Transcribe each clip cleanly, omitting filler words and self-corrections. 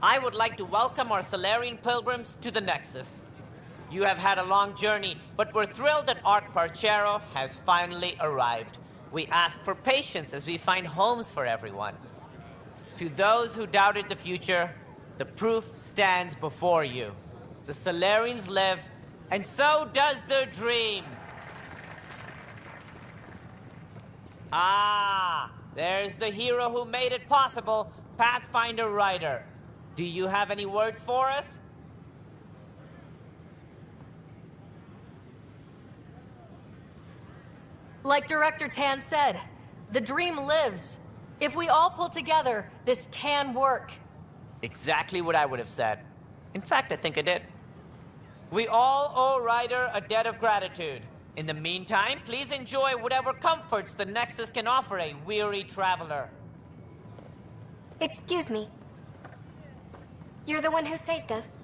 I would like to welcome our Solarian pilgrims to the Nexus. You have had a long journey, but we're thrilled that Ark Parchero has finally arrived. We ask for patience as we find homes for everyone. To those who doubted the future, the proof stands before you. The Solarians live, and so does their dream. Ah, there's the hero who made it possible, Pathfinder Ryder. Do you have any words for us? Like Director Tan said, the dream lives. If we all pull together, this can work. Exactly what I would have said. In fact, I think I did. We all owe Ryder a debt of gratitude. In the meantime, please enjoy whatever comforts the Nexus can offer a weary traveler. Excuse me. You're the one who saved us.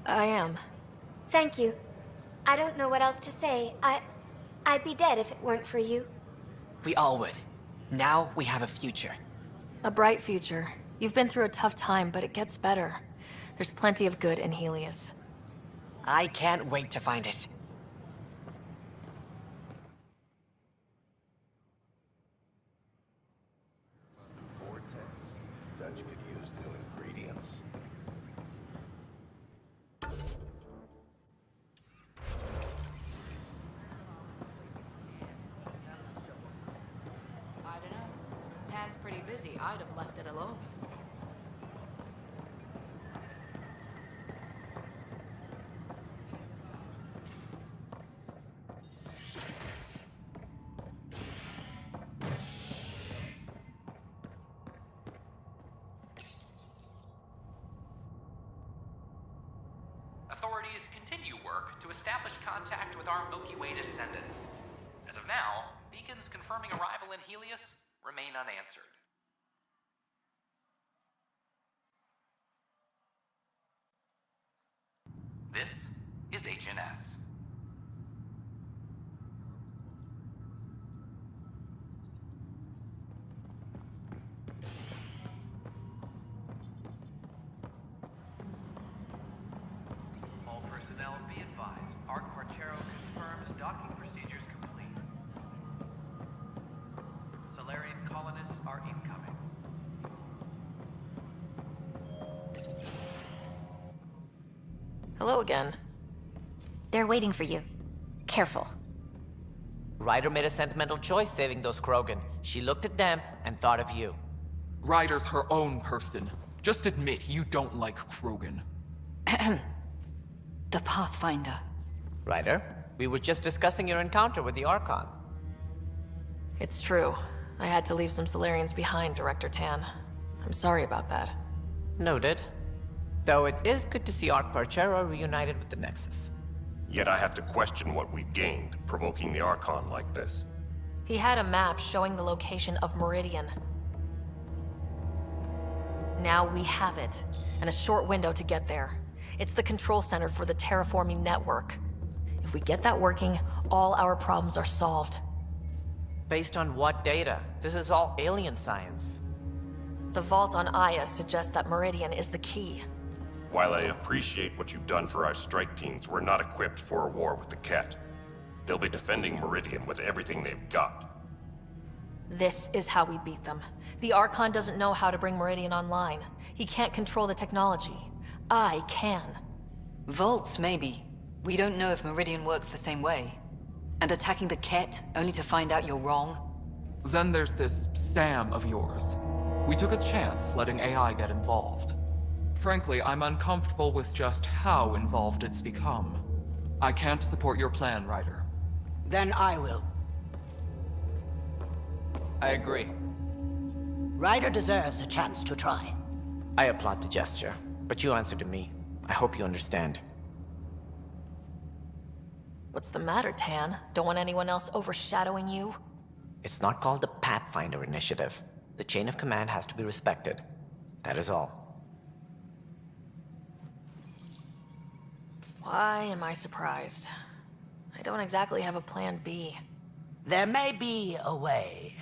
I am. Thank you. I don't know what else to say. I'd be dead if it weren't for you. We all would. Now we have a future. A bright future. You've been through a tough time, but it gets better. There's plenty of good in Helios. I can't wait to find it. Dutch could use new ingredients. I don't know. Tan's pretty busy. I'd have left it alone. Authorities continue work to establish contact with our Milky Way descendants. As of now, beacons confirming arrival in Helios remain unanswered. This is HNS. All personnel be advised. Ark Parchero confirms docking procedures complete. Solarian colonists are incoming. Hello again. They're waiting for you. Careful. Ryder made a sentimental choice saving those Krogan. She looked at them and thought of you. Ryder's her own person. Just admit you don't like Krogan. The Pathfinder. Ryder, we were just discussing your encounter with the Archon. It's true. I had to leave some Solarians behind, Director Tan. I'm sorry about that. Noted. Though it is good to see Ark Parchero reunited with the Nexus. Yet I have to question what we've gained, provoking the Archon like this. He had a map showing the location of Meridian. Now we have it, and a short window to get there. It's the control center for the terraforming network. If we get that working, all our problems are solved. Based on what data? This is all alien science. The vault on Aya suggests that Meridian is the key. While I appreciate what you've done for our strike teams, we're not equipped for a war with the Ket. They'll be defending Meridian with everything they've got. This is how we beat them. The Archon doesn't know how to bring Meridian online. He can't control the technology. I can. Vaults, maybe. We don't know if Meridian works the same way. And attacking the Ket, only to find out you're wrong? Then there's this Sam of yours. We took a chance letting AI get involved. Frankly, I'm uncomfortable with just how involved it's become. I can't support your plan, Ryder. Then I will. I agree. Ryder deserves a chance to try. I applaud the gesture, but you answer to me. I hope you understand. What's the matter, Tan? Don't want anyone else overshadowing you? It's not called the Pathfinder Initiative. The chain of command has to be respected. That is all. Why am I surprised? I don't exactly have a plan B. There may be a way.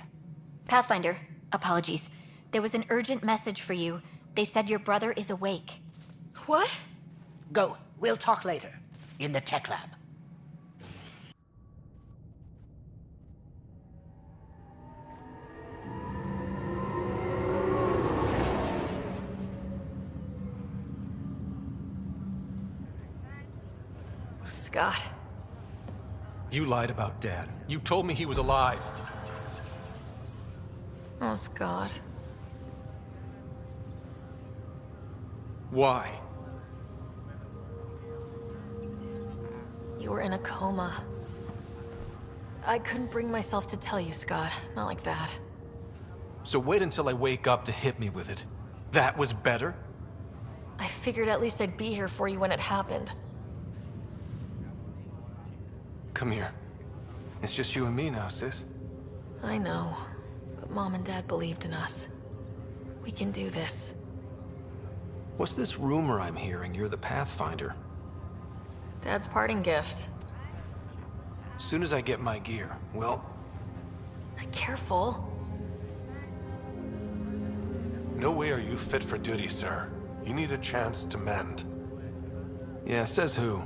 Pathfinder, apologies. There was an urgent message for you. They said your brother is awake. What? Go. We'll talk later. In the tech lab. Scott. You lied about Dad. You told me he was alive. Oh, Scott. Why? You were in a coma. I couldn't bring myself to tell you, Scott. Not like that. So wait until I wake up to hit me with it. That was better? I figured at least I'd be here for you when it happened. Come here. It's just you and me now, sis. I know, but Mom and Dad believed in us. We can do this. What's this rumor I'm hearing? You're the Pathfinder. Dad's parting gift. As soon as I get my gear, well... Careful. No way are you fit for duty, sir. You need a chance to mend. Yeah, says who?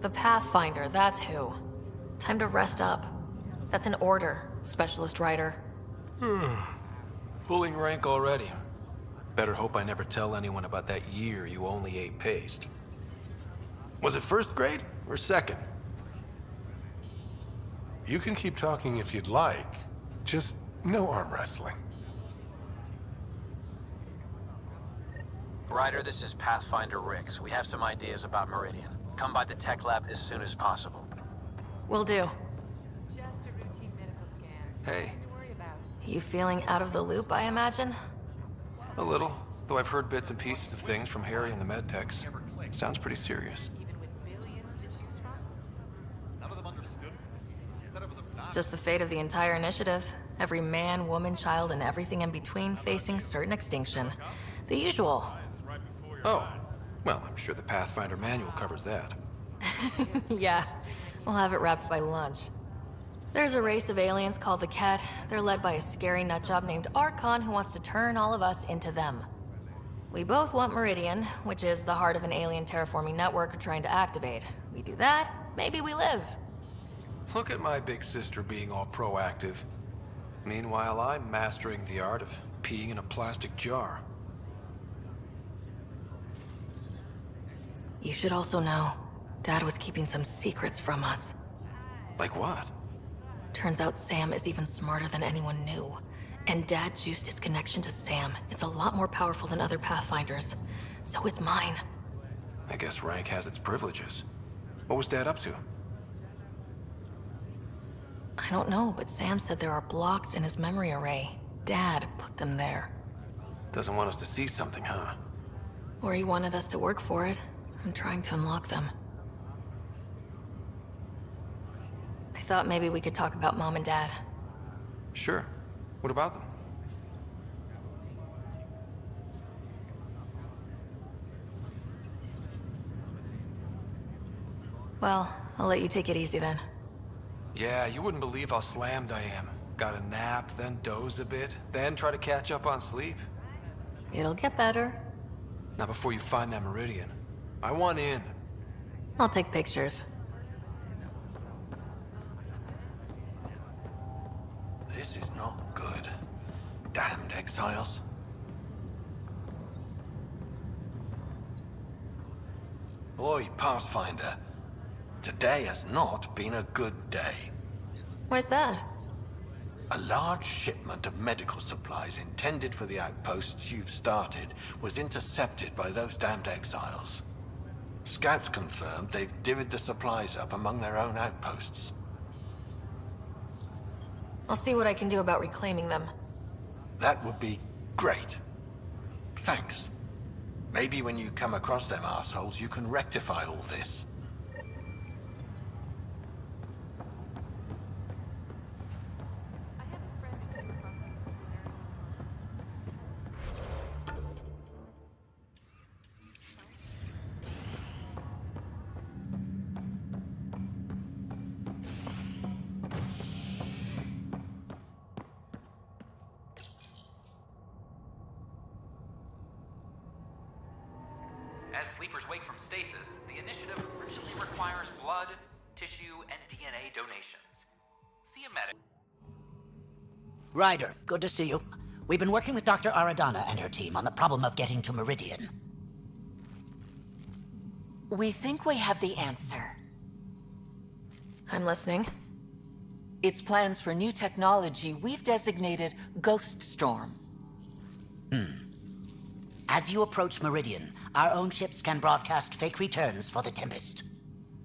The Pathfinder, that's who. Time to rest up. That's an order, Specialist Ryder. Pulling rank already. Better hope I never tell anyone about that year you only ate paste. Was it first grade or second? You can keep talking if you'd like. Just no arm wrestling. Ryder, this is Pathfinder Rix. We have some ideas about Meridian. Come by the tech lab as soon as possible. Will do. Just a routine medical scan. Hey. Nothing to worry about. You feeling out of the loop, I imagine? A little, though I've heard bits and pieces of things from Harry and the medtechs. Sounds pretty serious. Even with billions to choose from? None of them understood. He said it was a Just the fate of the entire initiative. Every man, woman, child, and everything in between facing certain extinction. The usual. Oh, well, I'm sure the Pathfinder manual covers that. Yeah, we'll have it wrapped by lunch. There's a race of aliens called the Ket. They're led by a scary nutjob named Archon who wants to turn all of us into them. We both want Meridian, which is the heart of an alien terraforming network we're trying to activate. We do that, maybe we live. Look at my big sister being all proactive. Meanwhile, I'm mastering the art of peeing in a plastic jar. You should also know, Dad was keeping some secrets from us. Like what? Turns out Sam is even smarter than anyone knew. And Dad juiced his connection to Sam. It's a lot more powerful than other Pathfinders. So is mine. I guess rank has its privileges. What was Dad up to? I don't know, but Sam said there are blocks in his memory array. Dad put them there. Doesn't want us to see something, huh? Or he wanted us to work for it. I'm trying to unlock them. I thought maybe we could talk about Mom and Dad. Sure. What about them? Well, I'll let you take it easy then. Yeah, you wouldn't believe how slammed I am. Gotta nap, then doze a bit, then try to catch up on sleep. It'll get better. Not before you find that Meridian. I want in. I'll take pictures. This is not good. Damned exiles. Boy, Pathfinder. Today has not been a good day. Why's that? A large shipment of medical supplies intended for the outposts you've started was intercepted by those damned exiles. Scouts confirmed they've divvied the supplies up among their own outposts. I'll see what I can do about reclaiming them. That would be great. Thanks. Maybe when you come across them assholes, you can rectify all this. As sleepers wake from stasis, the initiative urgently requires blood, tissue, and DNA donations. See a medic. Ryder, good to see you. We've been working with Dr. Aradana and her team on the problem of getting to Meridian. We think we have the answer. I'm listening. It's plans for new technology we've designated Ghost Storm. As you approach Meridian, our own ships can broadcast fake returns for the Tempest.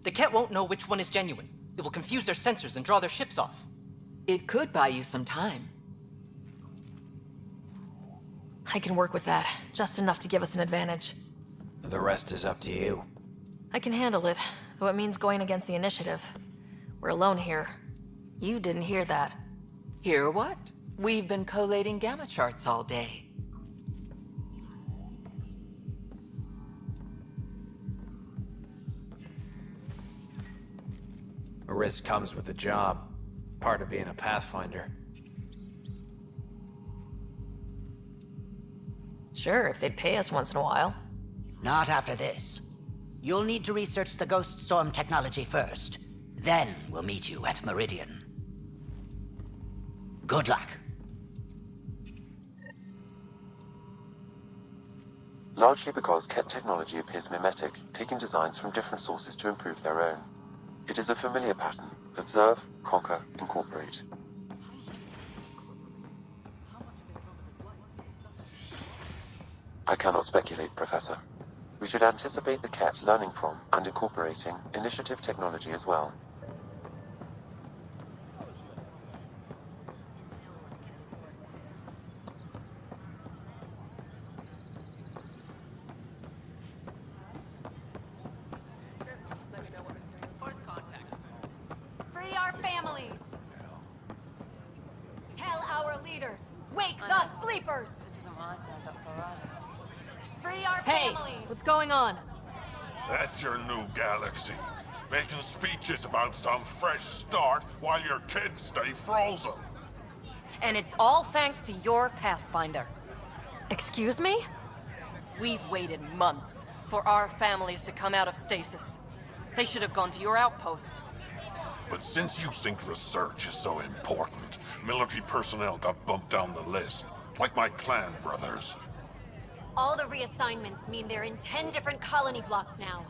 The Ket won't know which one is genuine. It will confuse their sensors and draw their ships off. It could buy you some time. I can work with that, just enough to give us an advantage. The rest is up to you. I can handle it, though it means going against the initiative. We're alone here. You didn't hear that. Hear what? We've been collating gamma charts all day. A risk comes with the job. Part of being a Pathfinder. Sure, if they'd pay us once in a while. Not after this. You'll need to research the Ghost Storm technology first. Then we'll meet you at Meridian. Good luck. Largely because Ket technology appears mimetic, taking designs from different sources to improve their own. It is a familiar pattern. Observe, conquer, incorporate. I cannot speculate, Professor. We should anticipate the Ket learning from and incorporating initiative technology as well. Free our families! Tell our leaders, wake the sleepers! This isn't my sound up for right. Free our Hey, families! what's going on? That's your new galaxy. Making speeches about some fresh start while your kids stay frozen. And it's all thanks to your Pathfinder. Excuse me? We've waited months for our families to come out of stasis. They should have gone to your outpost. But since you think research is so important, military personnel got bumped down the list. Like my clan brothers. All the reassignments mean they're in 10 different colony blocks now.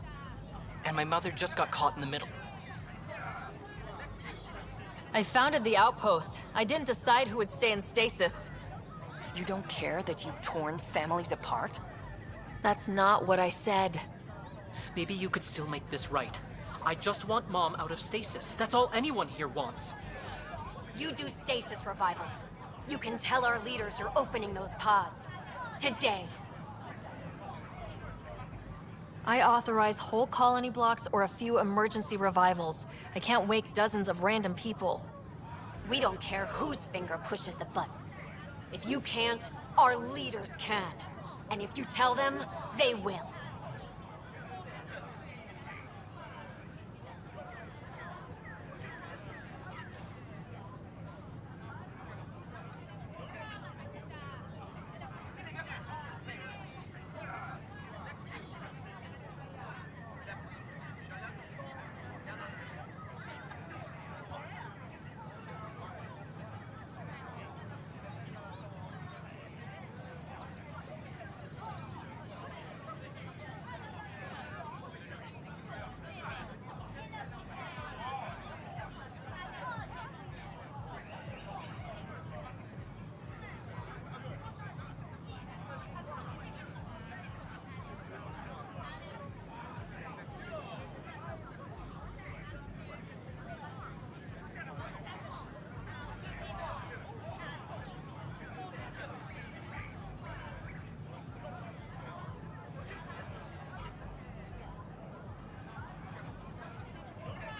And my mother just got caught in the middle. I founded the outpost. I didn't decide who would stay in stasis. You don't care that you've torn families apart? That's not what I said. Maybe you could still make this right. I just want Mom out of stasis. That's all anyone here wants. You do stasis revivals. You can tell our leaders you're opening those pods. Today. I authorize whole colony blocks or a few emergency revivals. I can't wake dozens of random people. We don't care whose finger pushes the button. If you can't, our leaders can. And if you tell them, they will.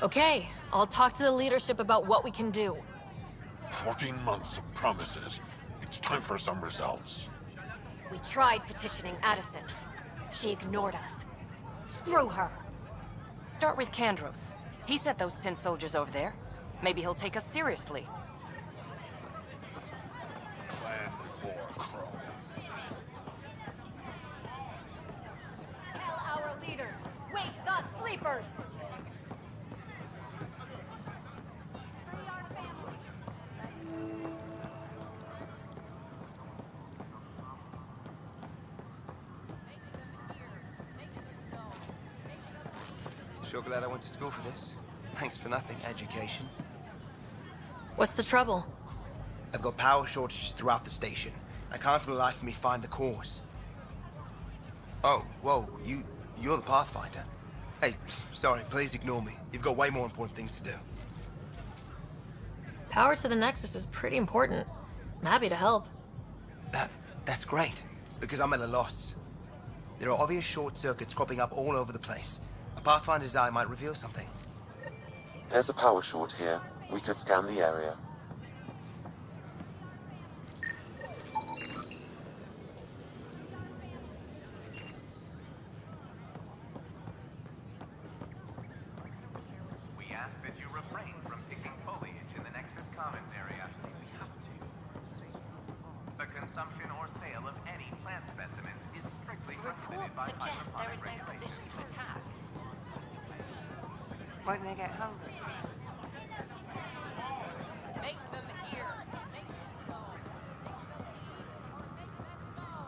Okay, I'll talk to the leadership about what we can do. 14 months of promises. It's time for some results. We tried petitioning Addison. She ignored us. Screw her. Start with Kandros. He sent those 10 soldiers over there. Maybe he'll take us seriously. Plan before Crow. Tell our leaders, wake the sleepers! Free our families! Sure glad I went to school for this. Thanks for nothing, education. What's the trouble? I've got power shortages throughout the station. I can't for the life of me find the cause. Oh, whoa, you're the Pathfinder. Hey, sorry, please ignore me. You've got way more important things to do. Power to the Nexus is pretty important. I'm happy to help. That's great, because I'm at a loss. There are obvious short circuits cropping up all over the place. A Pathfinder's eye might reveal something. There's a power short here. We could scan the area. We ask that you refrain from picking foliage in the Nexus Commons area. The consumption or sale of any plant specimens is strictly prohibited by hydroponic regulations. When they get hungry. Make them hear! Make them know! Make them hear! Make them know!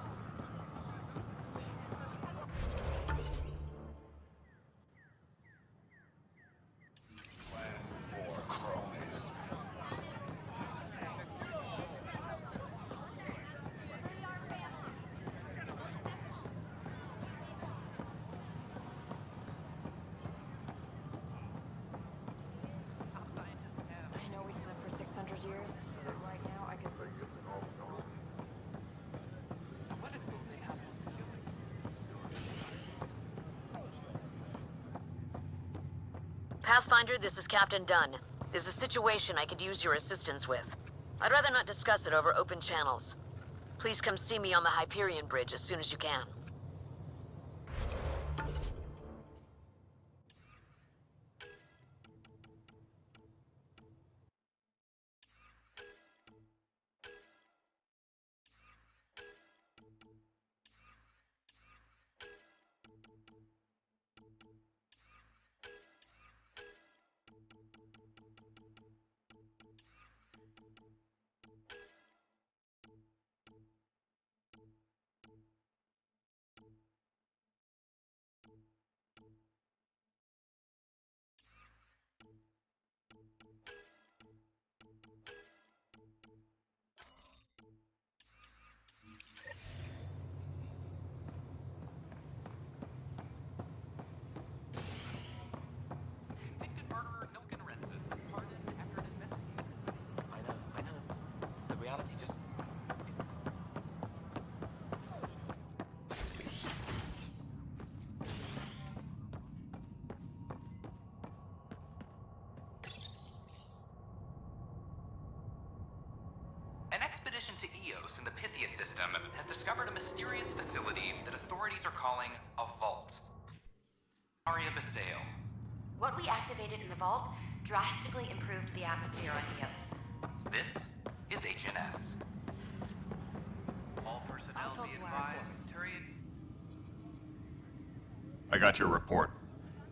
Plan before cronies. I know we slept for 600 years, but right now I could... What if they have no security? Pathfinder, this is Captain Dunn. There's a situation I could use your assistance with. I'd rather not discuss it over open channels. Please come see me on the Hyperion Bridge as soon as you can. I know. The reality just... An expedition to Eos in the Pythia system has discovered a mysterious facility that authorities are calling a vault. Aria Basale. What we activated in the vault drastically improved the atmosphere on Eos. This is HNS. All personnel be advised. I got your report.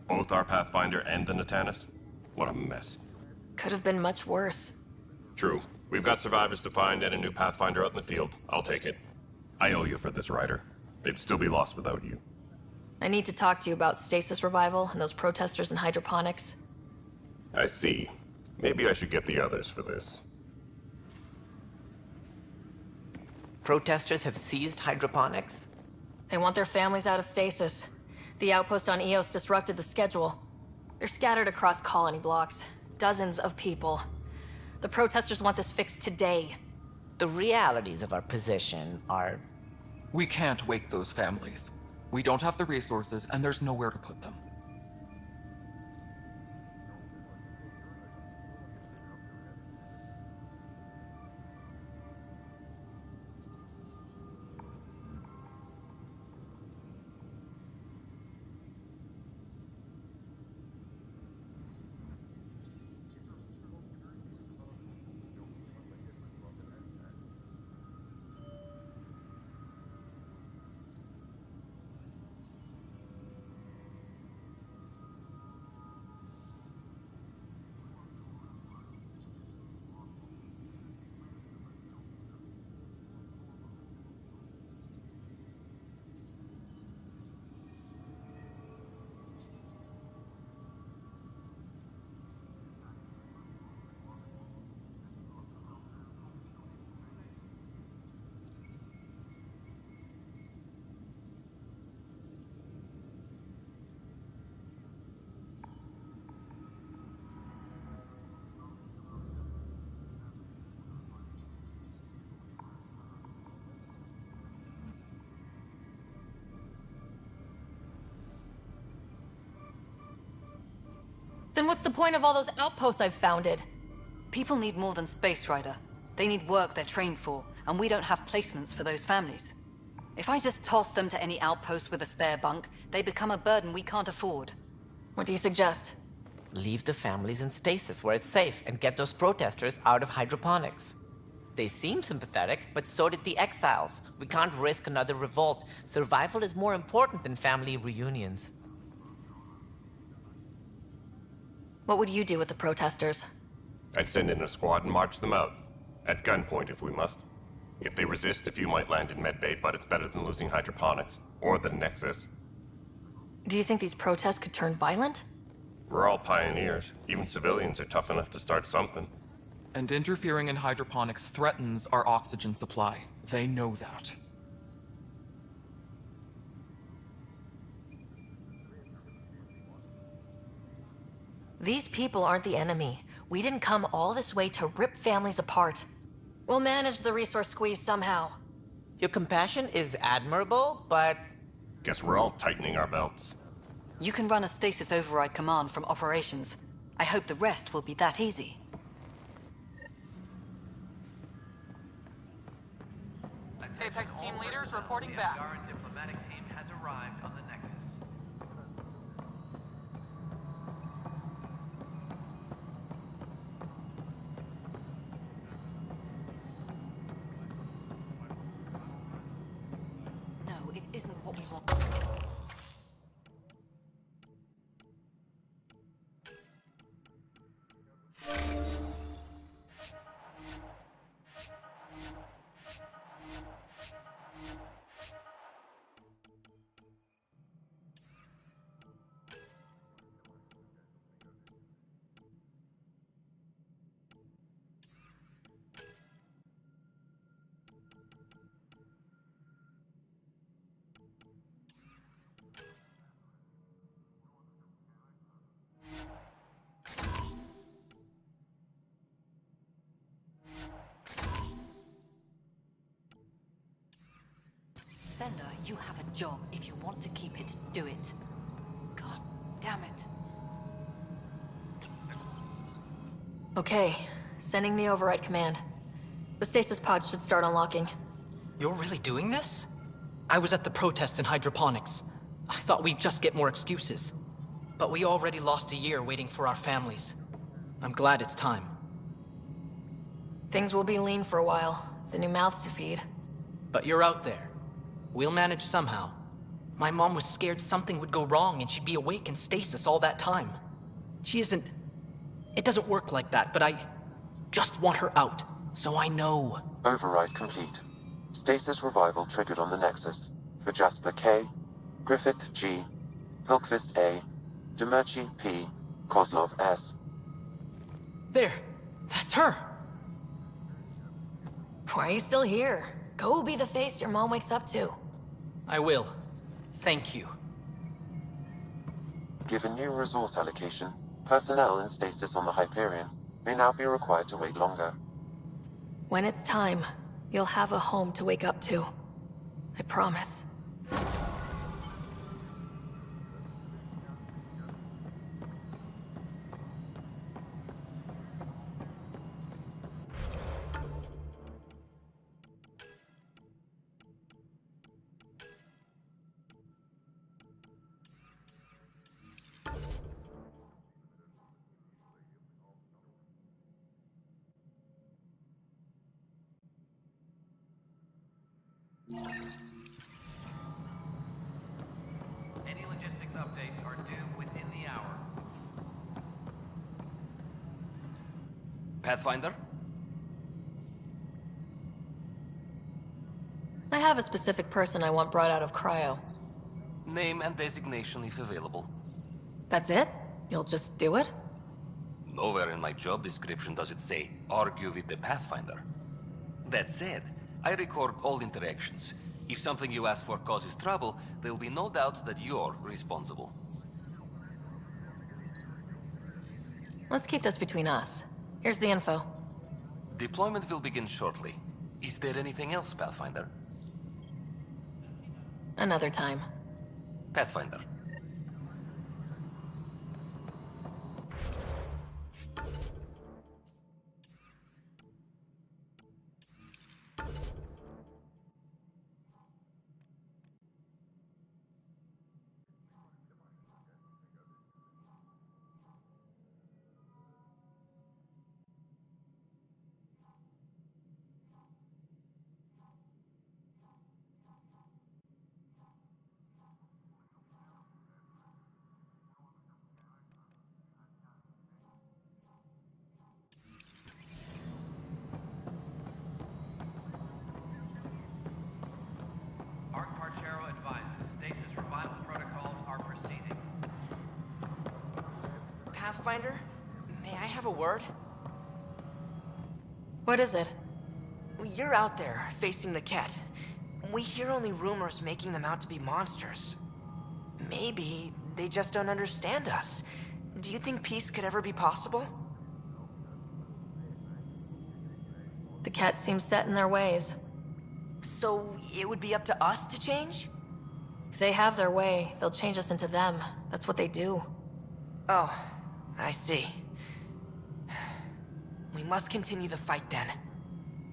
Both our Pathfinder and the Natanis. What a mess. Could have been much worse. True. We've got survivors to find and a new Pathfinder out in the field. I'll take it. I owe you for this, Ryder. They'd still be lost without you. I need to talk to you about stasis revival and those protesters in hydroponics. I see. Maybe I should get the others for this. Protesters have seized hydroponics? They want their families out of stasis. The outpost on Eos disrupted the schedule. They're scattered across colony blocks. Dozens of people. The protesters want this fixed today. The realities of our position are... We can't wake those families. We don't have the resources, and there's nowhere to put them. Then what's the point of all those outposts I've founded? People need more than space, Ryder. They need work they're trained for, and we don't have placements for those families. If I just toss them to any outpost with a spare bunk, they become a burden we can't afford. What do you suggest? Leave the families in stasis where it's safe and get those protesters out of hydroponics. They seem sympathetic, but so did the exiles. We can't risk another revolt. Survival is more important than family reunions. What would you do with the protesters? I'd send in a squad and march them out. At gunpoint if we must. If they resist, a few might land in medbay, but it's better than losing hydroponics. Or the Nexus. Do you think these protests could turn violent? We're all pioneers. Even civilians are tough enough to start something. And interfering in hydroponics threatens our oxygen supply. They know that. These people aren't the enemy. We didn't come all this way to rip families apart. We'll manage the resource squeeze somehow. Your compassion is admirable, but... Guess we're all tightening our belts. You can run a stasis override command from operations. I hope the rest will be that easy. Apex team leaders reporting back. Our diplomatic team has arrived on the Nexus. No, it isn't what we want. Fender, you have a job. If you want to keep it, do it. God damn it. Okay, sending the override command. The stasis pod should start unlocking. You're really doing this? I was at the protest in hydroponics. I thought we'd just get more excuses. But we already lost a year waiting for our families. I'm glad it's time. Things will be lean for a while. The new mouths to feed. But you're out there. We'll manage somehow. My mom was scared something would go wrong and she'd be awake in stasis all that time. She isn't... It doesn't work like that, but I just want her out, so I know. Override complete. Stasis revival triggered on the Nexus. For Jasper K, Griffith G, Pilkvist A, Demerchi P, Kozlov S. There! That's her! Why are you still here? Go be the face your mom wakes up to. I will. Thank you. Given new resource allocation, personnel in stasis on the Hyperion may now be required to wait longer. When it's time, you'll have a home to wake up to. I promise. Any logistics updates are due within the hour. Pathfinder? I have a specific person I want brought out of cryo. Name and designation if available. That's it? You'll just do it? Nowhere in my job description does it say, argue with the Pathfinder. That said, I record all interactions. If something you ask for causes trouble, there will be no doubt that you're responsible. Let's keep this between us. Here's the info. Deployment will begin shortly. Is there anything else, Pathfinder? Another time. Pathfinder. Pathfinder? May I have a word? What is it? You're out there, facing the Ket. We hear only rumors making them out to be monsters. Maybe they just don't understand us. Do you think peace could ever be possible? The Ket seems set in their ways. So it would be up to us to change? If they have their way, they'll change us into them. That's what they do. Oh, I see. We must continue the fight then.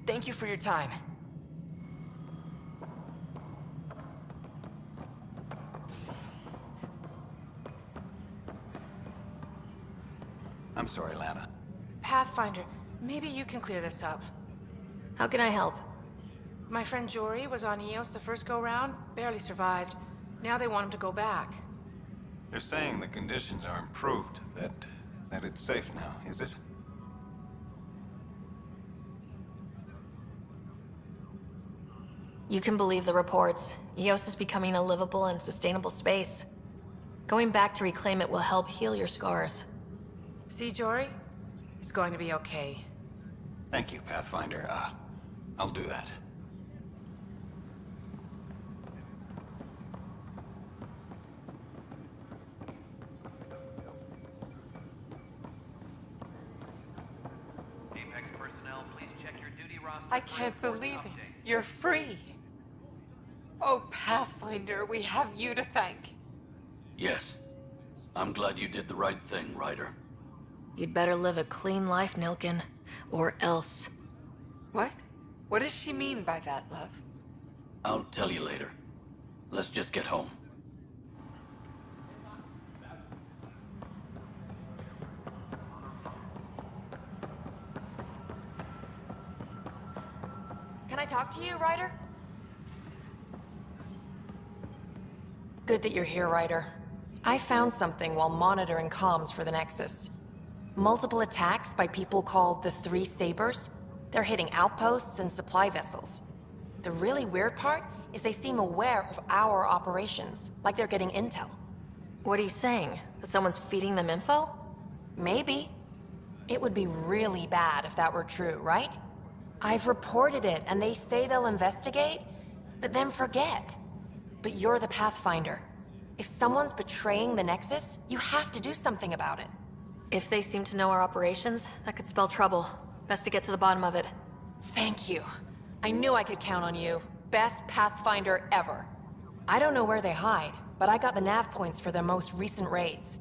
Thank you for your time. I'm sorry, Lana. Pathfinder, maybe you can clear this up. How can I help? My friend Jory was on Eos the first go-round, barely survived. Now they want him to go back. They're saying the conditions are improved, that it's safe now, is it? You can believe the reports. Eos is becoming a livable and sustainable space. Going back to reclaim it will help heal your scars. See, Jory? It's going to be okay. Thank you, Pathfinder. I'll do that. Apex personnel, please check your duty roster. I can't believe it. You're free. Oh, Pathfinder, we have you to thank. Yes. I'm glad you did the right thing, Ryder. You'd better live a clean life, Nilkin. Or else. What? What does she mean by that, love? I'll tell you later. Let's just get home. Can I talk to you, Ryder? Good that you're here, Ryder. I found something while monitoring comms for the Nexus. Multiple attacks by people called the Three Sabers. They're hitting outposts and supply vessels. The really weird part is they seem aware of our operations, like they're getting intel. What are you saying? That someone's feeding them info? Maybe. It would be really bad if that were true, right? I've reported it, and they say they'll investigate, but then forget. But you're the Pathfinder. If someone's betraying the Nexus, you have to do something about it. If they seem to know our operations, that could spell trouble. Best to get to the bottom of it. Thank you. I knew I could count on you. Best Pathfinder ever. I don't know where they hide, but I got the nav points for their most recent raids.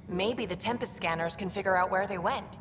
Maybe the Tempest scanners can figure out where they went.